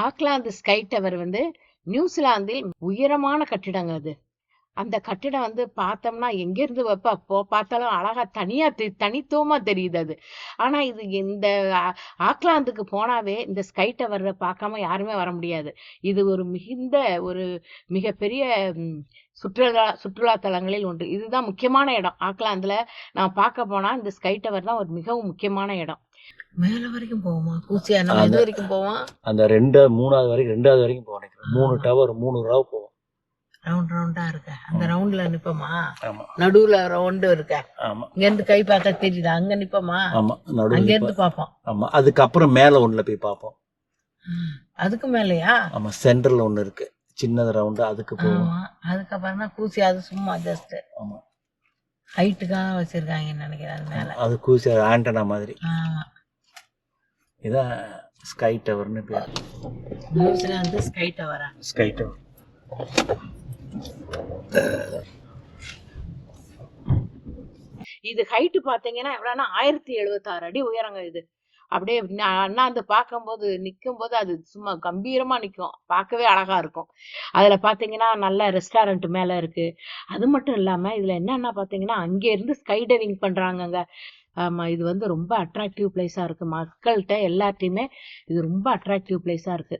Auckland sky tower வந்து நியூசிலாந்தில் உயரமான கட்டிடங்க அது. அந்த கட்டிடம் வந்து பார்த்தோம்னா எங்கேருந்து பார்த்தாலும் அழகா தனியா தனித்துவமா தெரியுது அது. ஆனா இது இந்த ஆக்லாந்துக்கு போனாவே இந்த ஸ்கை டவரை பார்க்காம யாருமே வர முடியாது. இது ஒரு மிகப்பெரிய சுற்றுலா தலங்களில் ஒன்று. இதுதான் முக்கியமான இடம். ஆக்லாந்துல நான் பார்க்க போனா இந்த ஸ்கை டவர் தான் ஒரு மிகவும் முக்கியமான இடம். மேல வரைக்கும் போவோமா? பூச்சியா நம்ம எது வரைக்கும் போவோம்? அந்த 3வது வரைக்கும் போவோம். 3 டவர் 3 ரவ் போவோம். ரவுண்டா இருக்க அந்த ரவுண்ட்ல நிப்போமா? நடுவுல ரவுண்டு இருக்க. இங்க இருந்து கை பார்த்தா தெரியுது. அங்க நிப்போமா? அங்க இருந்து பாப்போம். ஆமா, அதுக்கப்புறம் மேல ஒண்ணுல போய் பாப்போம். அதுக்கு மேலயா? ஆமா, சென்டர்ல ஒண்ணு இருக்கு, சின்னது ரவுண்டு, அதுக்கு போவோம். அதுக்கப்புறம் தான் கூசி. அது சும்மா ஜஸ்ட் ஆமா ஹைட்டுக்காக வச்சிருக்காங்கன்னு நினைக்கிறேன். அது மேல அது கூசி ஆண்டனா மாதிரி. இதான் ஸ்கை டவர்னு பேர். நியூசிலாந்து ஸ்கை டவரா? Sky tower. இது ஹைட்டு பாத்தீங்கன்னா எவ்வளவுனா 1076 அடி உயரங்க. இது அப்படியே அண்ணாந்து பார்க்கும்போது நிக்கும்போது அது சும்மா கம்பீரமா நிக்கும். பார்க்கவே அழகா இருக்கும். அதுல பாத்தீங்கன்னா நல்ல ரெஸ்டாரண்ட் மேல இருக்கு. அது மட்டும் இல்லாம இதுல என்னன்னா பாத்தீங்கன்னா அங்க இருந்து ஸ்கை டைவிங் பண்றாங்கங்க. ஆமா, இது வந்து ரொம்ப அட்ராக்டிவ் பிளேஸா இருக்கு. மக்கள்கிட்ட எல்லாத்தையுமே இது ரொம்ப அட்ராக்டிவ் பிளேஸா இருக்கு.